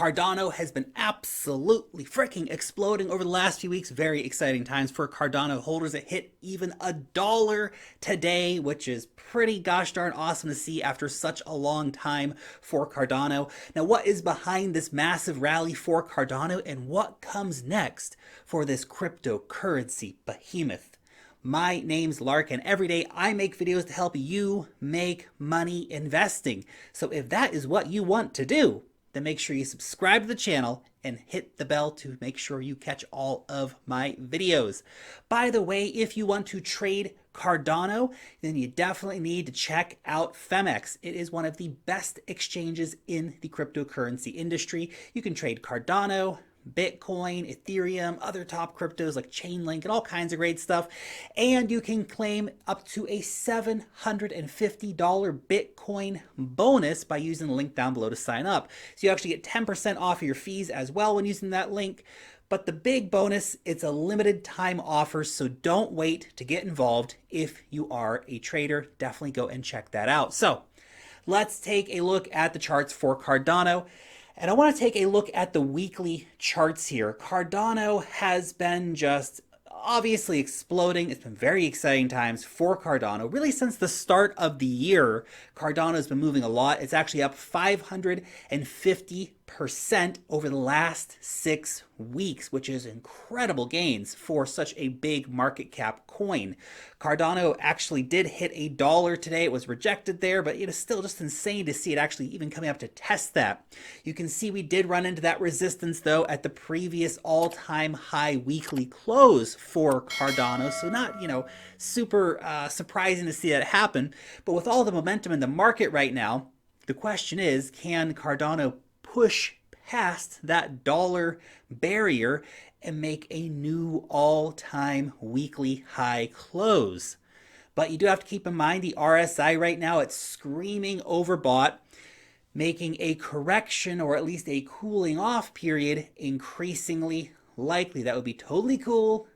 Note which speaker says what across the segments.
Speaker 1: Cardano has been absolutely freaking exploding over the last few weeks. Very exciting times for Cardano holders. It hit even $1 today, which is pretty gosh darn awesome to see after such a long time for Cardano. Now, what is behind this massive rally for Cardano and what comes next for this cryptocurrency behemoth? My name's Lark, and every day I make videos to help you make money investing. So if that is what you want to do, then make sure you subscribe to the channel and hit the bell to make sure you catch all of my videos. By the way, if you want to trade Cardano, then you definitely need to check out Femex. It is one of the best exchanges in the cryptocurrency industry. You can trade Cardano, Bitcoin, Ethereum, other top cryptos like Chainlink, and all kinds of great stuff. And you can claim up to a $750 Bitcoin bonus by using the link down below to sign up. So you actually get 10% off of your fees as well when using that link. But the big bonus, it's a limited time offer, so don't wait to get involved. If you are a trader, definitely go and check that out. So let's take a look at the charts for Cardano. And I want to take a look at the weekly charts here. Cardano has been just obviously exploding. It's been very exciting times for Cardano. Really since the start of the year, Cardano has been moving a lot. It's actually up 550% over the last 6 weeks, which is incredible gains for such a big market cap coin. Cardano actually did hit $1 today. It was rejected there, but it is still just insane to see it actually even coming up to test that. You can see we did run into that resistance though at the previous all-time high weekly close for Cardano. So not, super surprising to see that happen. But with all the momentum in the market right now, the question is, can Cardano push past that dollar barrier and make a new all-time weekly high close? But you do have to keep in mind the RSI right now, it's screaming overbought, making a correction or at least a cooling off period increasingly likely. That would be totally cool,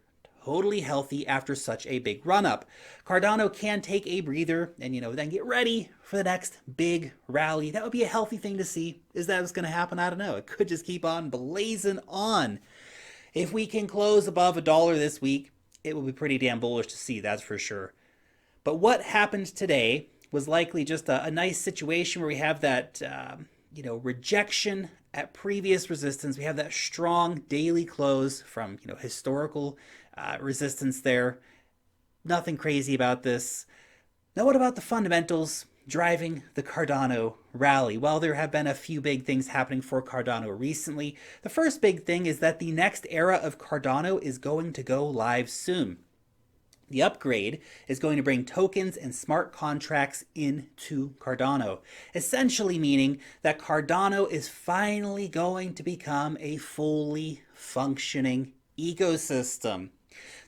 Speaker 1: totally healthy after such a big run up. Cardano can take a breather and then get ready for the next big rally. That would be a healthy thing to see. Is that what's going to happen? I don't know. It could just keep on blazing on. If we can close above $1 this week, it will be pretty damn bullish to see, that's for sure. But what happened today was likely just a nice situation where we have that rejection at previous resistance. We have that strong daily close from historical resistance there. Nothing crazy about this. Now what about the fundamentals driving the Cardano rally? Well, there have been a few big things happening for Cardano recently. The first big thing is that the next era of Cardano is going to go live soon. The upgrade is going to bring tokens and smart contracts into Cardano, essentially meaning that Cardano is finally going to become a fully functioning ecosystem.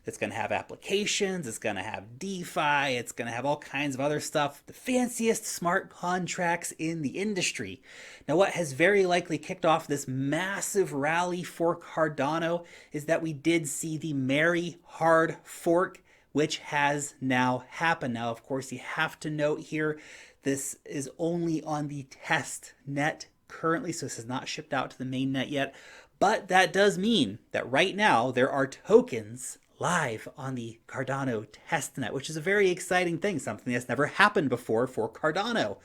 Speaker 1: It's going to have applications, it's going to have DeFi, it's going to have all kinds of other stuff, the fanciest smart contracts in the industry. Now, what has very likely kicked off this massive rally for Cardano is that we did see the Merry hard fork, which has now happened. Now, of course, you have to note here, this is only on the test net currently, so this is not shipped out to the main net yet. But that does mean that right now there are tokens live on the Cardano testnet, which is a very exciting thing, something that's never happened before for Cardano.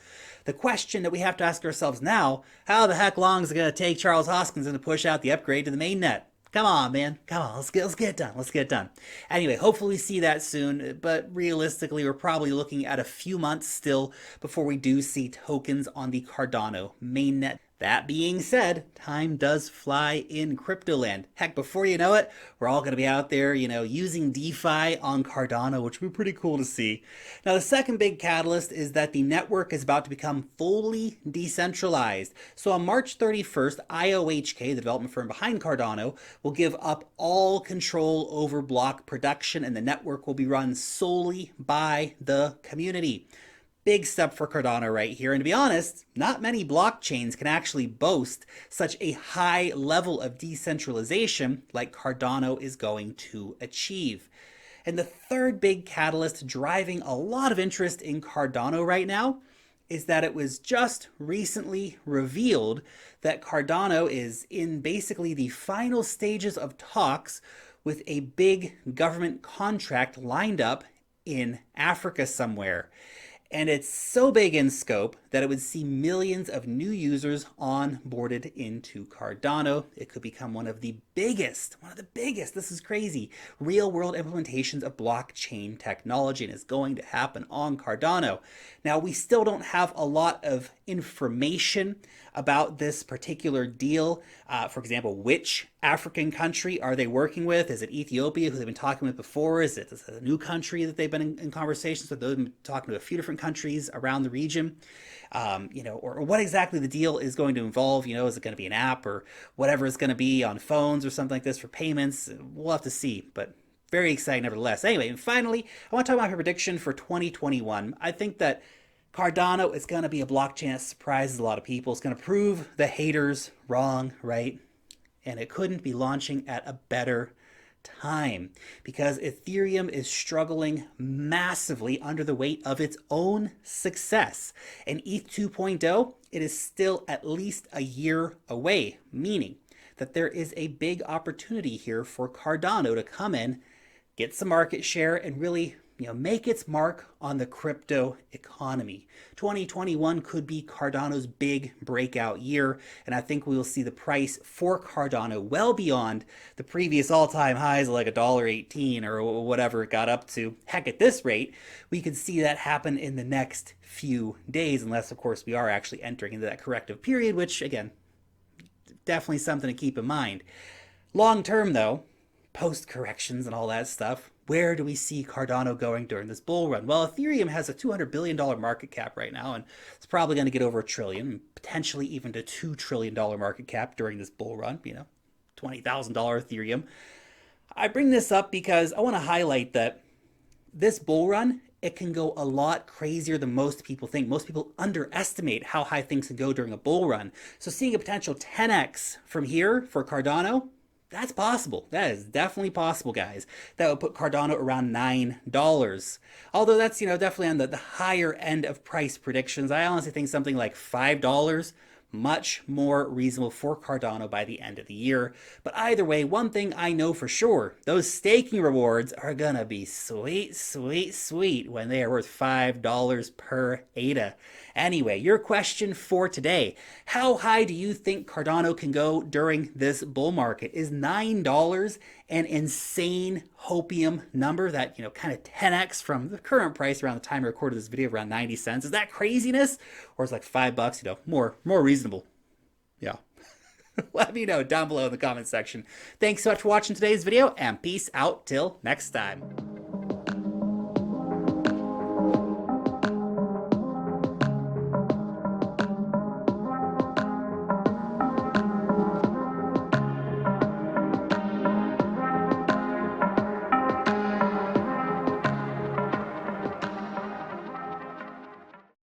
Speaker 1: The question that we have to ask ourselves now, how the heck long is it going to take Charles Hoskinson to push out the upgrade to the mainnet? Come on, man. Come on. Let's get it done. Let's get it done. Anyway, hopefully we see that soon. But realistically, we're probably looking at a few months still before we do see tokens on the Cardano mainnet. That being said, time does fly in crypto land. Heck, before you know it, we're all going to be out there, using DeFi on Cardano, which would be pretty cool to see. Now, the second big catalyst is that the network is about to become fully decentralized. So on March 31st, IOHK, the development firm behind Cardano, will give up all control over block production, and the network will be run solely by the community. Big step for Cardano right here. And to be honest, not many blockchains can actually boast such a high level of decentralization like Cardano is going to achieve. And the third big catalyst driving a lot of interest in Cardano right now is that it was just recently revealed that Cardano is in basically the final stages of talks with a big government contract lined up in Africa somewhere. And it's so big in scope that it would see millions of new users onboarded into Cardano. It could become one of the biggest, this is crazy, real world implementations of blockchain technology, and is going to happen on Cardano. Now, we still don't have a lot of information about this particular deal. For example, which African country are they working with? Is it Ethiopia, who they've been talking with before? Is it a new country that they've been in conversations with? They've been talking to a few different countries around the region. Or what exactly the deal is going to involve. Is it going to be an app or whatever it's going to be on phones or something like this for payments? We'll have to see, but very exciting nevertheless. Anyway, and finally, I want to talk about my prediction for 2021. I think that Cardano is going to be a blockchain that surprises a lot of people. It's going to prove the haters wrong, right? And it couldn't be launching at a better time because Ethereum is struggling massively under the weight of its own success. And ETH 2.0, it is still at least a year away, meaning that there is a big opportunity here for Cardano to come in, get some market share, and really make its mark on the crypto economy. 2021 could be Cardano's big breakout year, and I think we will see the price for Cardano well beyond the previous all-time highs of like $1.18 or whatever it got up to. Heck, at this rate, we could see that happen in the next few days, unless, of course, we are actually entering into that corrective period, which, again, definitely something to keep in mind. Long term, though, post-corrections and all that stuff, where do we see Cardano going during this bull run? Well, Ethereum has a $200 billion market cap right now, and it's probably going to get over $1 trillion, potentially even to $2 trillion market cap during this bull run, $20,000 Ethereum. I bring this up because I want to highlight that this bull run, it can go a lot crazier than most people think. Most people underestimate how high things can go during a bull run. So seeing a potential 10x from here for Cardano, that's possible. That is definitely possible, guys. That would put Cardano around $9. Although that's, definitely on the higher end of price predictions. I honestly think something like $5, much more reasonable for Cardano by the end of the year. But either way, one thing I know for sure, those staking rewards are gonna be sweet, sweet, sweet when they are worth $5 per ADA. Anyway, your question for today: how high do you think Cardano can go during this bull market? Is $9 an insane hopium number, that kind of 10x from the current price around the time I recorded this video, around 90 cents? Is that craziness, or is it like $5, more reasonable? Yeah. Let me know down below in the comment section. Thanks so much for watching today's video, and peace out till next time.